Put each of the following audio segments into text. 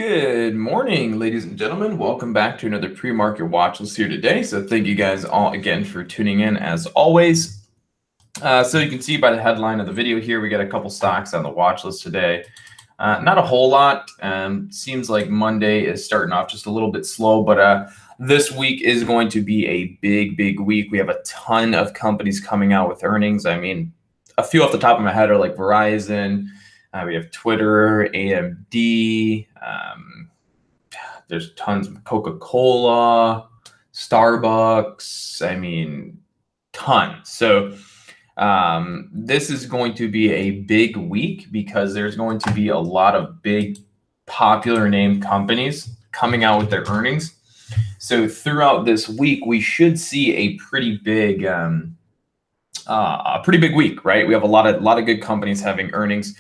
Good morning, ladies and gentlemen. Welcome back to another pre-market watch list here today. So thank you guys all again for tuning in as always. So you can see by the headline of the video here, we got a couple stocks on the watch list today. Not a whole lot. Seems like Monday is starting off just a little bit slow, but this week is going to be a big week. We have a ton of companies coming out with earnings. I mean, a few off the top of my head are like Verizon. We have Twitter, AMD. There's tons of Coca-Cola, Starbucks. I mean, tons. So this is going to be a big week because there's going to be a lot of big popular name companies coming out with their earnings. So throughout this week, we should see a pretty big week, right? We have a lot of good companies having earnings.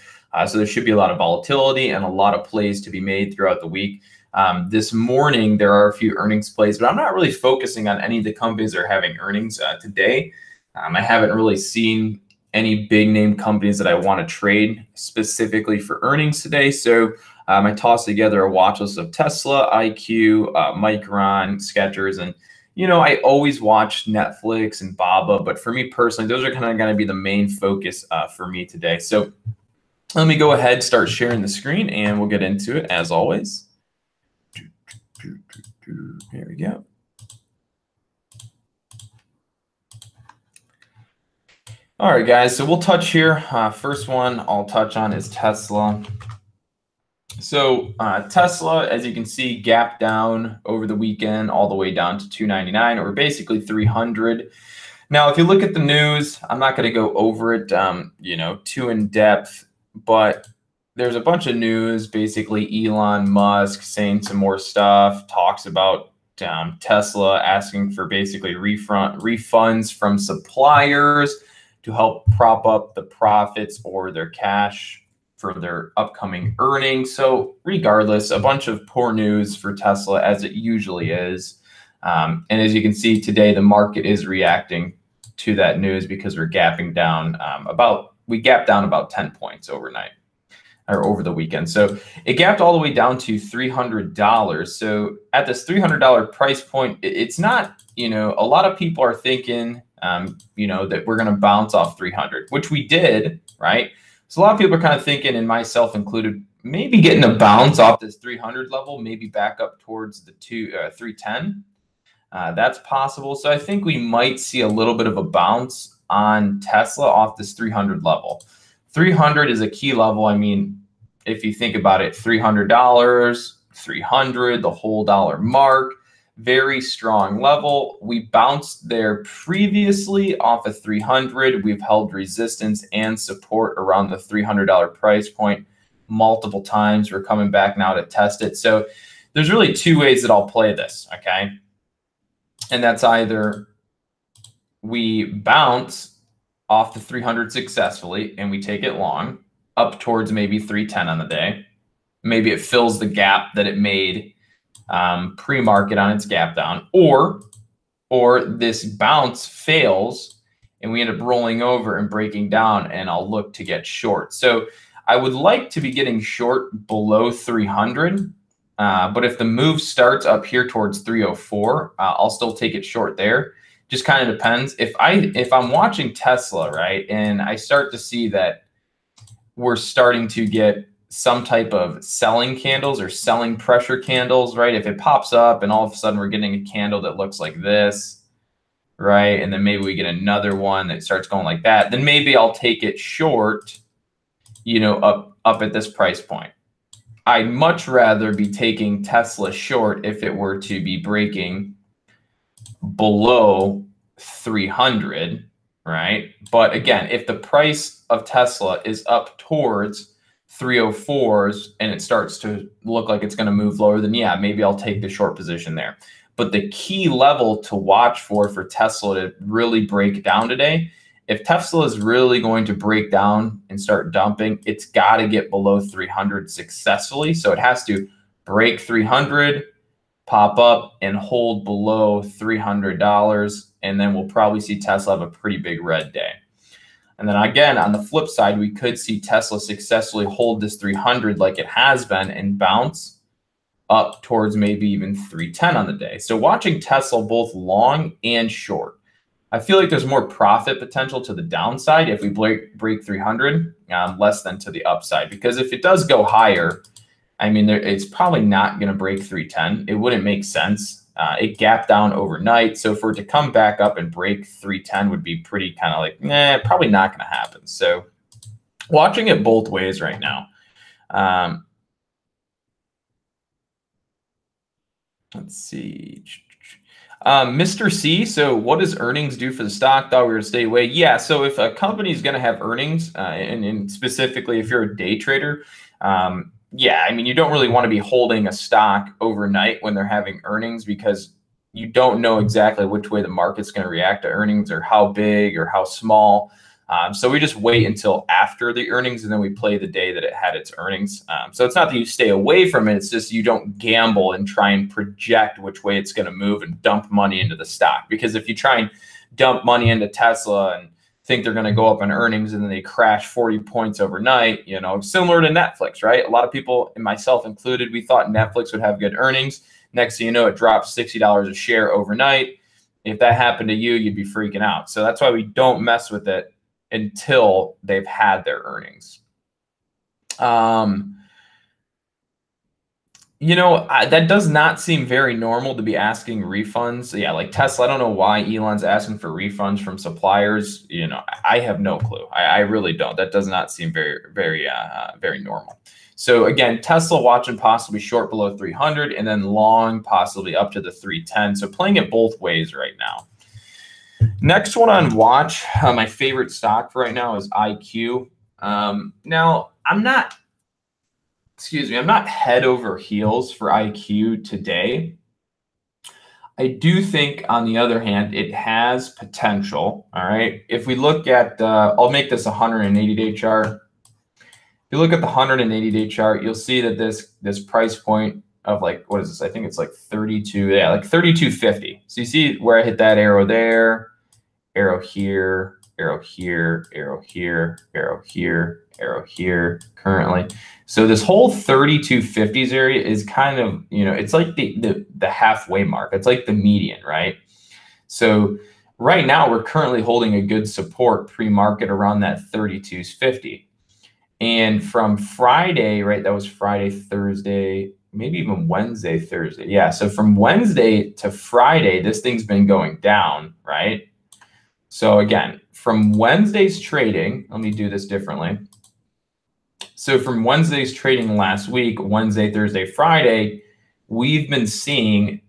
So there should be a lot of volatility and a lot of plays to be made throughout the week. This morning, there are a few earnings plays, but I'm not really focusing on any of the companies that are having earnings today. I haven't really seen any big name companies that I want to trade specifically for earnings today. So I tossed together a watch list of Tesla, IQ, Micron, Skechers, and I always watch Netflix and Baba, but for me personally, those are kind of going to be the main focus for me today. So let me go ahead, start sharing the screen, and we'll get into it as always. Here we go. All right, guys, so we'll touch here. First one I'll touch on is Tesla. So Tesla, as you can see, gapped down over the weekend all the way down to 299, or basically 300. Now, if you look at the news, I'm not going to go over it, too in depth, but there's a bunch of news, basically Elon Musk saying some more stuff, talks about Tesla asking for basically refunds from suppliers to help prop up the profits or their cash for their upcoming earnings. So regardless, a bunch of poor news for Tesla, as it usually is. And as you can see today, the market is reacting to that news because we're gapping down we gapped down about 10 points overnight or over the weekend. So it gapped all the way down to $300. So at this $300 price point, it's not, a lot of people are thinking, that we're going to bounce off 300, which we did, right? So a lot of people are kind of thinking, and myself included, maybe getting a bounce off this 300 level, maybe back up towards the 310. That's possible. So I think we might see a little bit of a bounce on Tesla off this 300 level. 300 is a key level. I mean, if you think about it, $300, 300, the whole dollar mark, very strong level. We bounced there previously off of 300. We've held resistance and support around the $300 price point multiple times. We're coming back now to test it. So there's really two ways that I'll play this, okay? And that's either we bounce off the 300 successfully and we take it long up towards maybe 310 on the day. Maybe it fills the gap that it made pre-market on its gap down, or this bounce fails and we end up rolling over and breaking down, and I'll look to get short. So I would like to be getting short below 300. But if the move starts up here towards 304, I'll still take it short there. Just kind of depends. If I'm watching Tesla, right, and I start to see that we're starting to get some type of selling candles or selling pressure candles, right? If it pops up and all of a sudden we're getting a candle that looks like this, right, and then maybe we get another one that starts going like that, then maybe I'll take it short, up at this price point. I'd much rather be taking Tesla short if it were to be breaking below 300, right? But again, if the price of Tesla is up towards 304s and it starts to look like it's going to move lower, then yeah, maybe I'll take the short position there. But the key level to watch for Tesla to really break down today, if Tesla is really going to break down and start dumping, it's got to get below 300 successfully. So it has to break 300, pop up, and hold below $300. And then we'll probably see Tesla have a pretty big red day. And then again, on the flip side, we could see Tesla successfully hold this 300 like it has been and bounce up towards maybe even 310 on the day. So watching Tesla both long and short, I feel like there's more profit potential to the downside if we break 300, less than to the upside. Because if it does go higher, I mean, it's probably not going to break 310. It wouldn't make sense. It gapped down overnight. So for it to come back up and break 310 would be pretty kind of like, probably not going to happen. So watching it both ways right now. Let's see. Mr. C, so what does earnings do for the stock? Thought we were to stay away. Yeah, so if a company is going to have earnings, and specifically if you're a day trader, yeah, I mean, you don't really want to be holding a stock overnight when they're having earnings because you don't know exactly which way the market's going to react to earnings or how big or how small. So we just wait until after the earnings and then we play the day that it had its earnings. So it's not that you stay away from it. It's just you don't gamble and try and project which way it's going to move and dump money into the stock. Because if you try and dump money into Tesla and think they're going to go up in earnings and then they crash 40 points overnight, you know, similar to Netflix, right? A lot of people, and myself included, we thought Netflix would have good earnings. Next thing you know, it drops $60 a share overnight. If that happened to you, you'd be freaking out. So that's why we don't mess with it until they've had their earnings. You know, that does not seem very normal to be asking refunds. Yeah, like Tesla, I don't know why Elon's asking for refunds from suppliers. You know, I have no clue. I really don't. That does not seem very normal. So again, Tesla watching possibly short below 300 and then long possibly up to the 310. So playing it both ways right now. Next one on watch, my favorite stock for right now is IQ. Now, I'm not head over heels for IQ today. I do think, on the other hand, it has potential. All right. If we look at, I'll make this a 180-day chart. If you look at the 180-day chart, you'll see that this price point of like, what is this? I think it's like 32. Yeah, like 32.50. So you see where I hit that arrow there. Arrow here, arrow here, arrow here, arrow here, arrow here currently. So this whole 3250s area is kind of, you know, it's like the halfway mark. It's like the median, right? So right now we're currently holding a good support pre-market around that 3250. And from Friday, right, that was Friday, Thursday, maybe even Wednesday, Thursday. Yeah, so from Wednesday to Friday, this thing's been going down, right? So again, from Wednesday's trading, let me do this differently. So from Wednesday's trading last week, Wednesday, Thursday, Friday, we've been seeing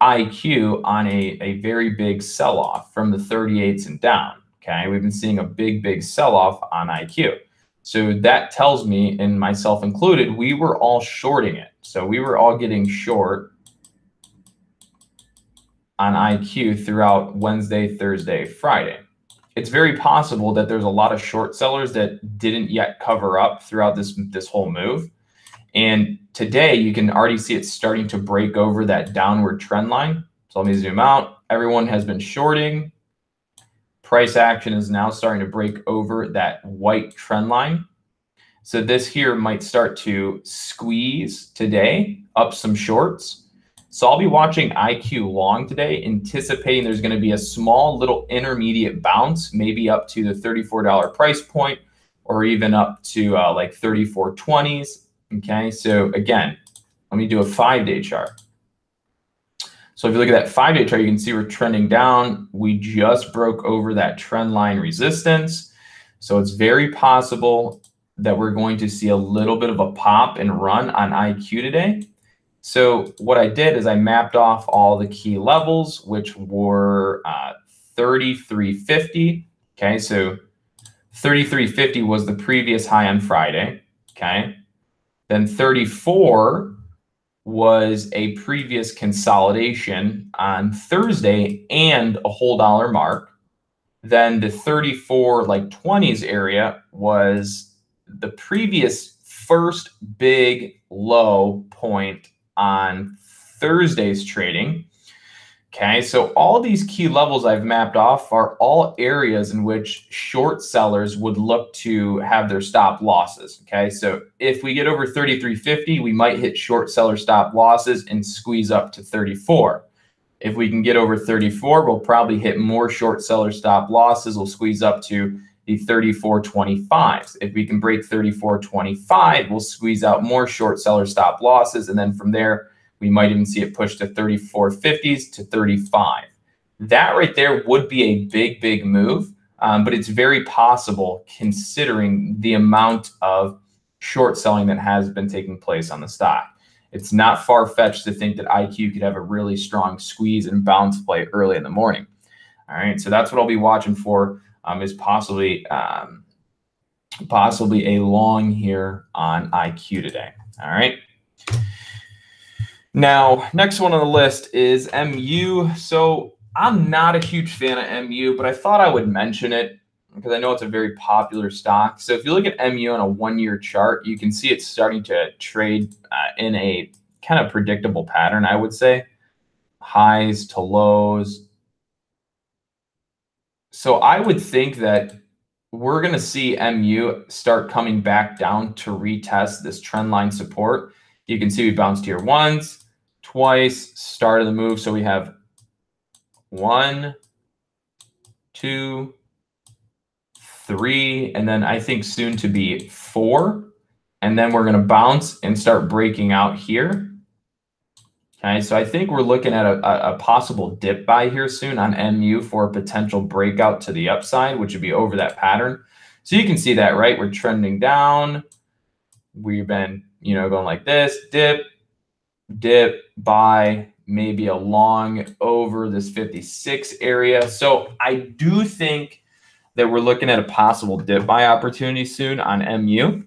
IQ on a very big sell-off from the 38s and down, okay? We've been seeing a big sell-off on IQ. So that tells me, and myself included, we were all shorting it. So we were all getting short on IQ throughout Wednesday, Thursday, Friday. It's very possible that there's a lot of short sellers that didn't yet cover up throughout this whole move. And today you can already see it starting to break over that downward trend line. So let me zoom out. Everyone has been shorting. Price action is now starting to break over that white trend line. So this here might start to squeeze today up some shorts. So I'll be watching IQ long today, anticipating there's going to be a small little intermediate bounce, maybe up to the $34 price point or even up to like 34.20s. Okay, so again, let me do a 5-day chart. So if you look at that 5-day chart, you can see we're trending down. We just broke over that trend line resistance. So it's very possible that we're going to see a little bit of a pop and run on IQ today. So what I did is I mapped off all the key levels, which were 33.50. Okay, so 33.50 was the previous high on Friday. Okay, then 34 was a previous consolidation on Thursday and a whole dollar mark. Then the 34 like 20s area was the previous first big low point on Thursday's trading. Okay, so all these key levels I've mapped off are all areas in which short sellers would look to have their stop losses. Okay, so if we get over 33.50, we might hit short seller stop losses and squeeze up to 34. If we can get over 34, we'll probably hit more short seller stop losses. We'll squeeze up to the 34.25s. If we can break 34.25, we'll squeeze out more short seller stop losses. And then from there, we might even see it push to 34.50s to 35. That right there would be a big, big move, but it's very possible considering the amount of short selling that has been taking place on the stock. It's not far-fetched to think that IQ could have a really strong squeeze and bounce play early in the morning. All right, so that's what I'll be watching for, is possibly a long here on IQ today. All right. Now, next one on the list is MU. So I'm not a huge fan of MU, but I thought I would mention it because I know it's a very popular stock. So if you look at MU on a 1-year chart, you can see it's starting to trade in a kind of predictable pattern, I would say. Highs to lows. So I would think that we're going to see MU start coming back down to retest this trend line support. You can see we bounced here once, twice, start of the move. So we have 1, 2, 3, and then I think soon to be 4. And then we're going to bounce and start breaking out here. Okay, so I think we're looking at a possible dip buy here soon on MU for a potential breakout to the upside, which would be over that pattern. So you can see that, right? We're trending down. We've been, going like this, dip, dip, buy, maybe a long over this 56 area. So I do think that we're looking at a possible dip buy opportunity soon on MU.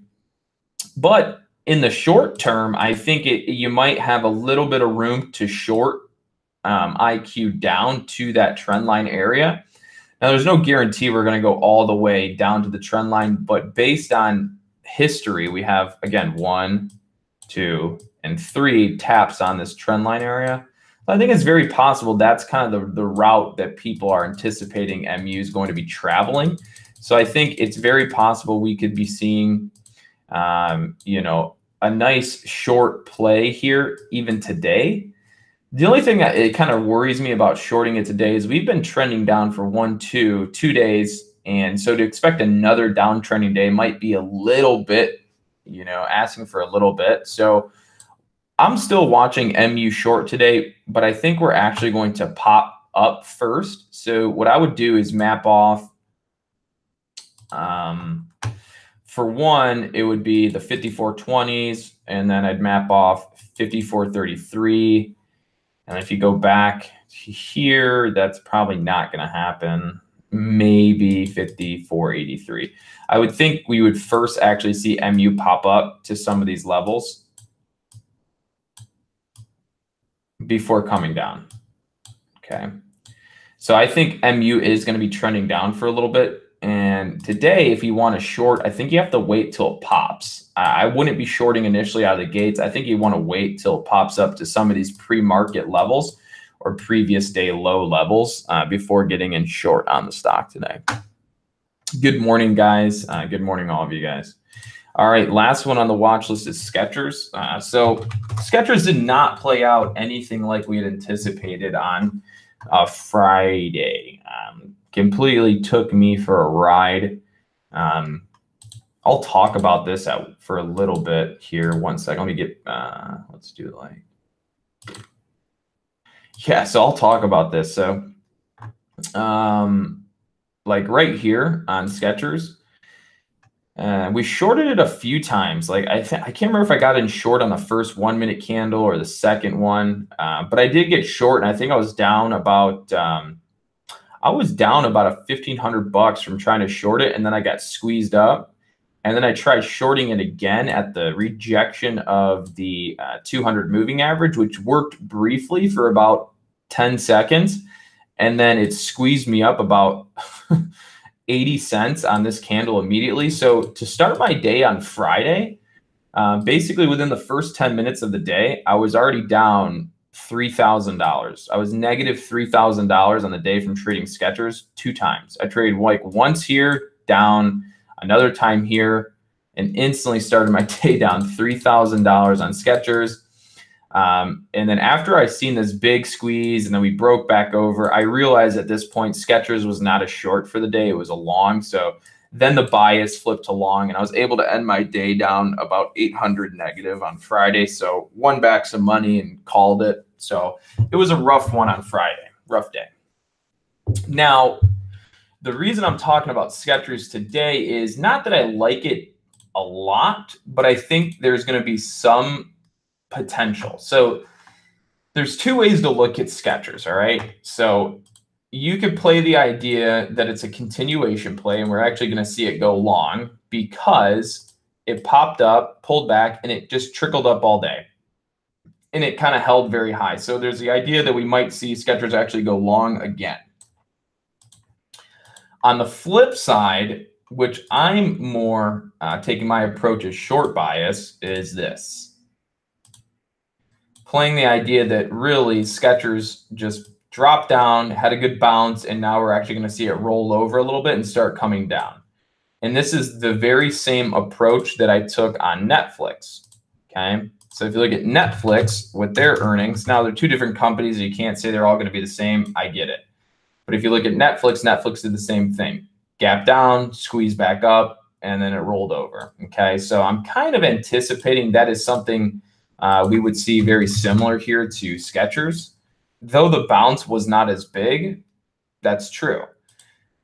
But in the short term, I think you might have a little bit of room to short IQ down to that trend line area. Now, there's no guarantee we're going to go all the way down to the trend line, but based on history, we have, again, 1, 2, and 3 taps on this trend line area. I think it's very possible that's kind of the route that people are anticipating MU is going to be traveling. So I think it's very possible we could be seeing, a nice short play here even today. The only thing that it kind of worries me about shorting it today is we've been trending down for 2 days. And so to expect another downtrending day might be a little bit, asking for a little bit. So I'm still watching MU short today, but I think we're actually going to pop up first. So what I would do is map off, for one, it would be the 54.20s, and then I'd map off 54.33. And if you go back to here, that's probably not going to happen. Maybe 54.83. I would think we would first actually see MU pop up to some of these levels before coming down. Okay. So I think MU is going to be trending down for a little bit. And today, if you want to short, I think you have to wait till it pops. I wouldn't be shorting initially out of the gates. I think you want to wait till it pops up to some of these pre-market levels or previous day low levels before getting in short on the stock today. Good morning, guys. Good morning, all of you guys. All right, last one on the watch list is Skechers. So Skechers did not play out anything like we had anticipated on Friday. Completely took me for a ride. I'll talk about this for a little bit here. 1 second. Let me get, let's do like, yeah, so I'll talk about this. So like right here on Skechers, we shorted it a few times. Like I can't remember if I got in short on the first 1 minute candle or the second one, but I did get short, and I think I was down about $1,500 from trying to short it, and then I got squeezed up, and then I tried shorting it again at the rejection of the 200 moving average, which worked briefly for about 10 seconds, and then it squeezed me up about 80 cents on this candle immediately. So to start my day on Friday, basically within the first 10 minutes of the day, I was already down $3,000. I was negative $3,000 on the day from trading Skechers 2 times. I traded like once here, down, another time here, and instantly started my day down $3,000 on Skechers. And then after I seen this big squeeze and then we broke back over, I realized at this point Skechers was not a short for the day, it was a long. So then the bias flipped to long, and I was able to end my day down about 800 negative on Friday. So won back some money and called it. So it was a rough one on Friday, rough day. Now, the reason I'm talking about Skechers today is not that I like it a lot, but I think there's going to be some potential. So there's 2 ways to look at Skechers, all right? So you could play the idea that it's a continuation play and we're actually going to see it go long because it popped up, pulled back, and it just trickled up all day. And it kind of held very high. So there's the idea that we might see Skechers actually go long again. On the flip side, which I'm more taking my approach as short bias, is this. Playing the idea that really Skechers just dropped down, had a good bounce, and now we're actually going to see it roll over a little bit and start coming down. And this is the very same approach that I took on Netflix, okay? So if you look at Netflix with their earnings, now they're 2 different companies. You can't say they're all going to be the same. I get it. But if you look at Netflix, Netflix did the same thing. Gap down, squeeze back up, and then it rolled over, okay? So I'm kind of anticipating that is something we would see very similar here to Skechers. Though the bounce was not as big, that's true.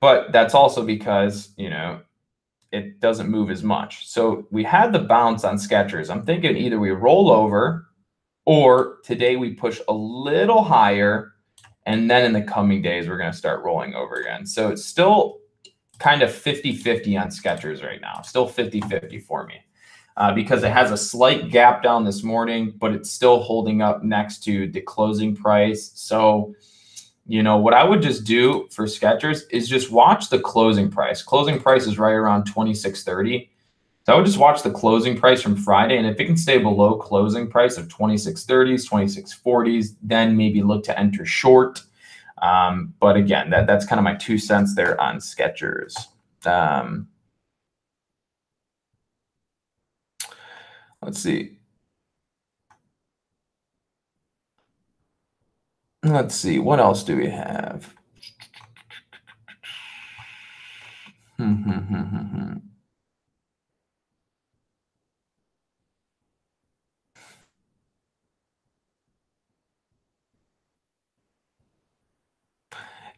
But that's also because, you know, it doesn't move as much. So we had the bounce on Skechers. I'm thinking either we roll over or today we push a little higher, and then in the coming days, we're going to start rolling over again. So it's still kind of 50-50 on Skechers right now. Still 50-50 for me. Because it has a slight gap down this morning, but it's still holding up next to the closing price. So, you know, what I would just do for Skechers is just watch the closing price. Closing price is right around 26.30. So I would just watch the closing price from Friday. And if it can stay below closing price of 26.30s, 26.40s, then maybe look to enter short. But again, that's kind of my 2 cents there on Skechers. Let's see. Let's see. What else do we have?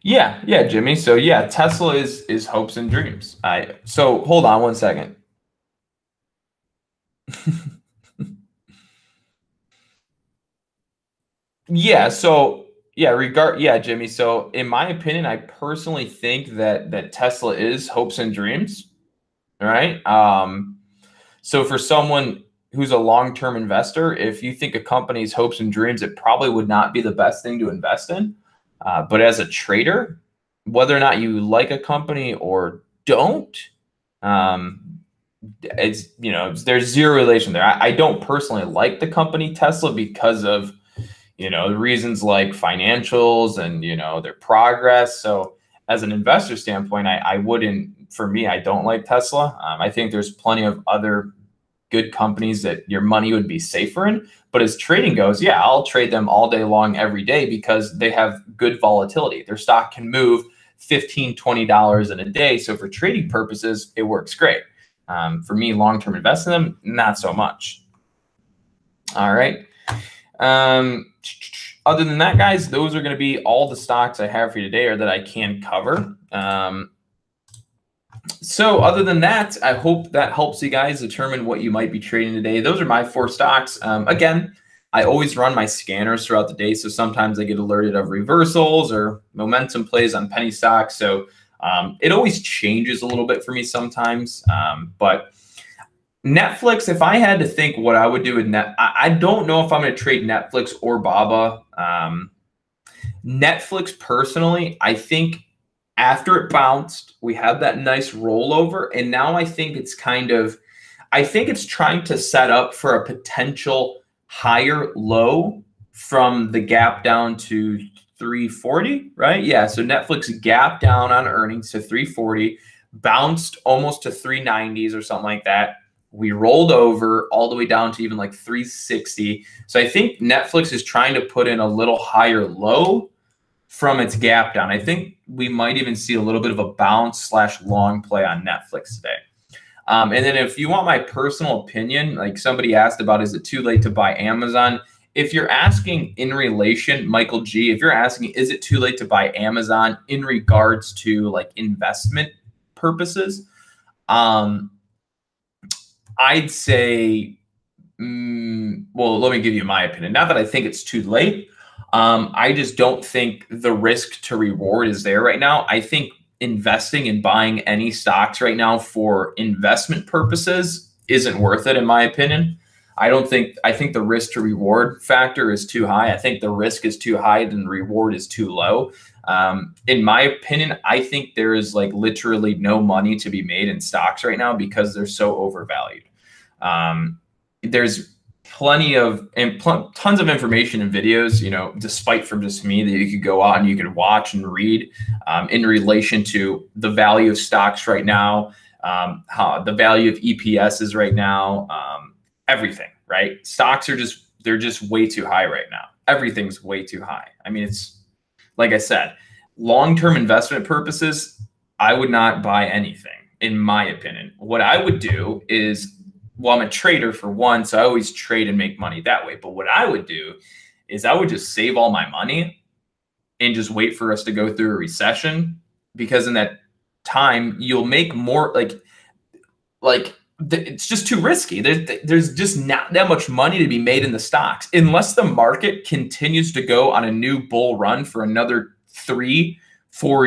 Yeah, Jimmy. So yeah, Tesla is hopes and dreams. So hold on one second. Yeah, so yeah, Jimmy. So in my opinion, I personally think that Tesla is hopes and dreams. All right. So for someone who's a long-term investor, if you think a company's hopes and dreams, it probably would not be the best thing to invest in. But as a trader, whether or not you like a company or don't, it's, you know, there's zero relation there. I don't personally like the company Tesla because of, you know, the reasons like financials and, you know, their progress. So as an investor standpoint, I wouldn't, for me, I don't like Tesla. I think there's plenty of other good companies that your money would be safer in. But as trading goes, yeah, I'll trade them all day long, every day, because they have good volatility. Their stock can move $15, $20 in a day. So for trading purposes, it works great. For me, long-term investing in them, not so much. All right. Other than that, guys, those are going to be all the stocks I have for you today or that I can cover. So other than that, I hope that helps you guys determine what you might be trading today. Those are my 4 stocks. Again, I always run my scanners throughout the day. So sometimes I get alerted of reversals or momentum plays on penny stocks. So it always changes a little bit for me sometimes. But Netflix, if I had to think what I would do with I don't know if I'm going to trade Netflix or Baba. Netflix, personally, I think after it bounced, we had that nice rollover. And now I think it's I think it's trying to set up for a potential higher low from the gap down to 340, right? Yeah, so Netflix gap down on earnings to 340, bounced almost to 390s or something like that. We rolled over all the way down to even like 360. So I think Netflix is trying to put in a little higher low from its gap down. I think we might even see a little bit of a bounce / long play on Netflix today. And then if you want my personal opinion, like somebody asked about, is it too late to buy Amazon? If you're asking in relation, Michael G, if you're asking, is it too late to buy Amazon in regards to like investment purposes? I'd say, well, let me give you my opinion. Not that I think it's too late. I just don't think the risk to reward is there right now. I think investing and buying any stocks right now for investment purposes isn't worth it, in my opinion. I think the risk to reward factor is too high. I think the risk is too high and the reward is too low. In my opinion, I think there is like literally no money to be made in stocks right now because they're so overvalued. There's plenty of tons of information and videos, you know, despite from just me, that you could go out and you could watch and read in relation to the value of stocks right now, how the value of EPS is right now, everything, right? Stocks are they're just way too high right now. Everything's way too high. I mean, it's like I said, long-term investment purposes, I would not buy anything, in my opinion. What I would do is, well, I'm a trader for one, so I always trade and make money that way. But what I would do is I would just save all my money and just wait for us to go through a recession, because in that time you'll make more. It's just too risky. There's just not that much money to be made in the stocks unless the market continues to go on a new bull run for another 3-4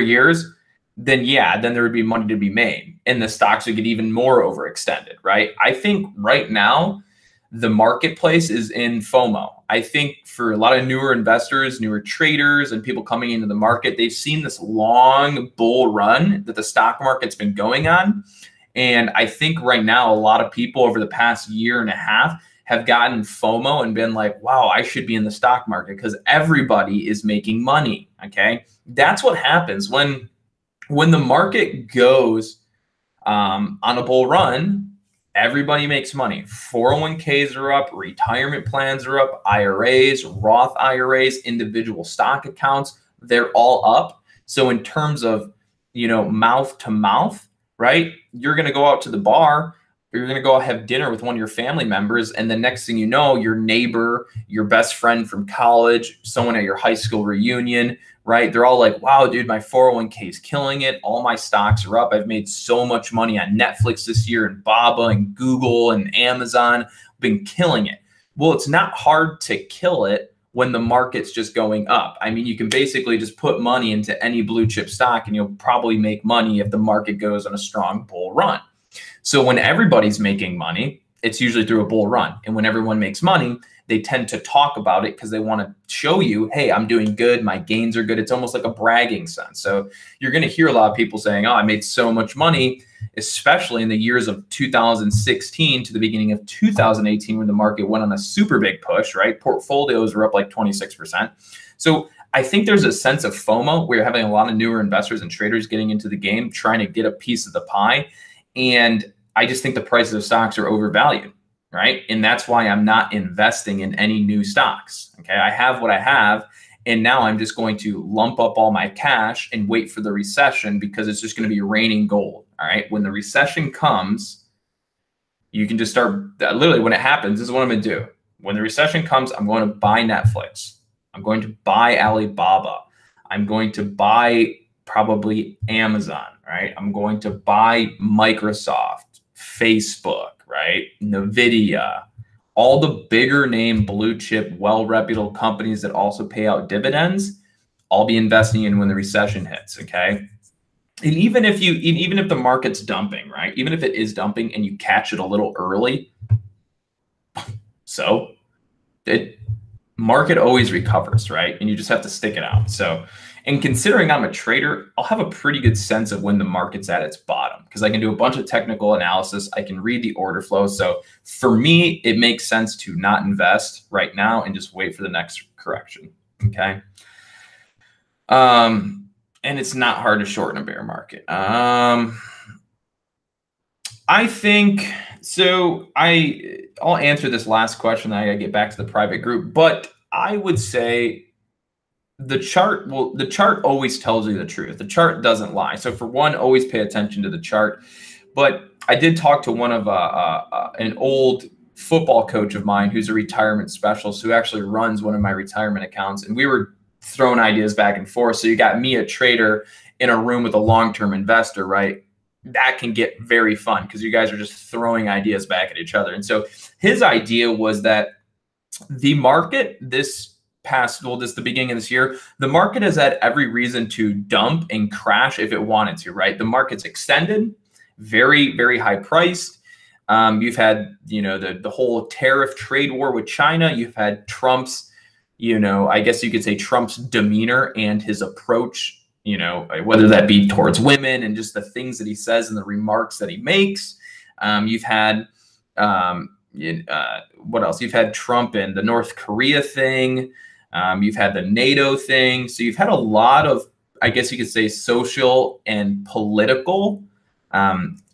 years. Then yeah, then there would be money to be made and the stocks would get even more overextended, right? I think right now the marketplace is in FOMO. I think for a lot of newer investors, newer traders, and people coming into the market, they've seen this long bull run that the stock market's been going on. And I think right now, a lot of people over the past year and a half have gotten FOMO and been like, wow, I should be in the stock market because everybody is making money, okay? That's what happens when the market goes on a bull run. Everybody makes money. 401ks are up, retirement plans are up, IRAs, Roth IRAs, individual stock accounts, they're all up. So in terms of, you know, mouth to mouth, right? You're going to go out to the bar, or you're going to go have dinner with one of your family members, and the next thing you know, your neighbor, your best friend from college, someone at your high school reunion, right? They're all like, wow, dude, my 401k is killing it. All my stocks are up. I've made so much money on Netflix this year, and Baba and Google and Amazon. I've been killing it. Well, it's not hard to kill it when the market's just going up. I mean, you can basically just put money into any blue chip stock and you'll probably make money if the market goes on a strong bull run. So when everybody's making money, it's usually through a bull run. And when everyone makes money, they tend to talk about it because they want to show you, hey, I'm doing good. My gains are good. It's almost like a bragging sense. So you're going to hear a lot of people saying, oh, I made so much money, especially in the years of 2016 to the beginning of 2018 when the market went on a super big push, right? Portfolios were up like 26%. So I think there's a sense of FOMO where you're having a lot of newer investors and traders getting into the game, trying to get a piece of the pie. And I just think the prices of stocks are overvalued, right? And that's why I'm not investing in any new stocks. Okay, I have what I have, and now I'm just going to lump up all my cash and wait for the recession because it's just going to be raining gold. All right, when the recession comes, you can just start. Literally, when it happens, this is what I'm going to do. When the recession comes, I'm going to buy Netflix. I'm going to buy Alibaba. I'm going to buy probably Amazon, right? I'm going to buy Microsoft, Facebook, right? NVIDIA, all the bigger name blue chip, well-reputable companies that also pay out dividends, I'll be investing in when the recession hits, okay? And even if the market's dumping, right? Even if it is dumping and you catch it a little early, so market always recovers, right? And you just have to stick it out. So, and considering I'm a trader, I'll have a pretty good sense of when the market's at its bottom because I can do a bunch of technical analysis. I can read the order flow. So for me, it makes sense to not invest right now and just wait for the next correction. Okay. And it's not hard to short in a bear market. I think so. I'll answer this last question. I gotta get back to the private group, but I would say the chart always tells you the truth. The chart doesn't lie. So for one, always pay attention to the chart. But I did talk to one of an old football coach of mine who's a retirement specialist who actually runs one of my retirement accounts, and we were throwing ideas back and forth. So you got me, a trader, in a room with a long-term investor, right? That can get very fun because you guys are just throwing ideas back at each other. And so his idea was that the market this the beginning of this year, the market has had every reason to dump and crash if it wanted to, right? The market's extended, very, very high priced. You've had, the whole tariff trade war with China. You've had Trump's, I guess you could say Trump's demeanor and his approach, whether that be towards women and just the things that he says and the remarks that he makes. You've had, what else? You've had Trump and the North Korea thing. You've had the NATO thing. So you've had a lot of, I guess you could say, social and political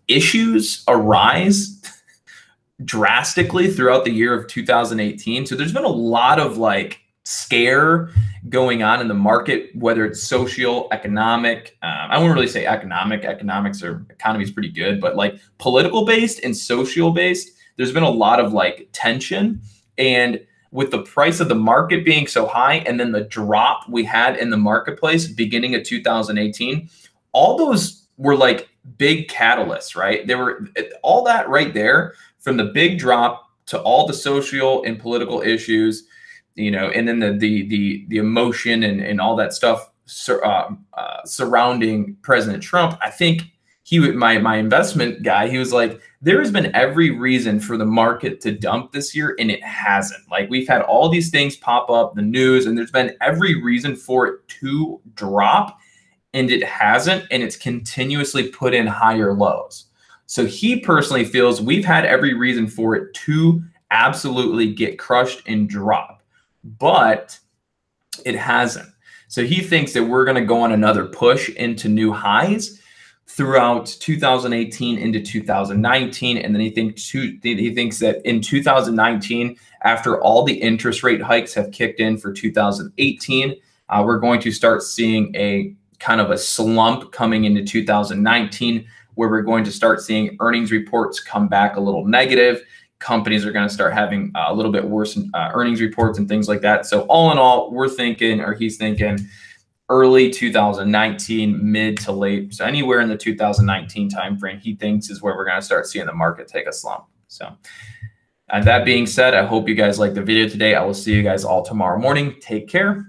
issues arise drastically throughout the year of 2018. So there's been a lot of scare going on in the market, whether it's social, economic. I wouldn't really say economic. Economy is pretty good, but political based and social based, there's been a lot of tension. And with the price of the market being so high and then the drop we had in the marketplace beginning of 2018, all those were big catalysts, right? There were all that right there, from the big drop to all the social and political issues, and then the emotion and all that stuff surrounding President Trump. I think my investment guy, he was like, there has been every reason for the market to dump this year, and it hasn't. We've had all these things pop up, the news, and there's been every reason for it to drop, and it hasn't, and it's continuously put in higher lows. So he personally feels we've had every reason for it to absolutely get crushed and drop, but it hasn't. So he thinks that we're going to go on another push into new highs throughout 2018 into 2019. And then he thinks that in 2019, after all the interest rate hikes have kicked in for 2018, we're going to start seeing a kind of a slump coming into 2019, where we're going to start seeing earnings reports come back a little negative. Companies are going to start having a little bit worse earnings reports and things like that. So all in all, he's thinking early 2019, mid to late. So anywhere in the 2019 timeframe, he thinks is where we're going to start seeing the market take a slump. So that being said, I hope you guys liked the video today. I will see you guys all tomorrow morning. Take care.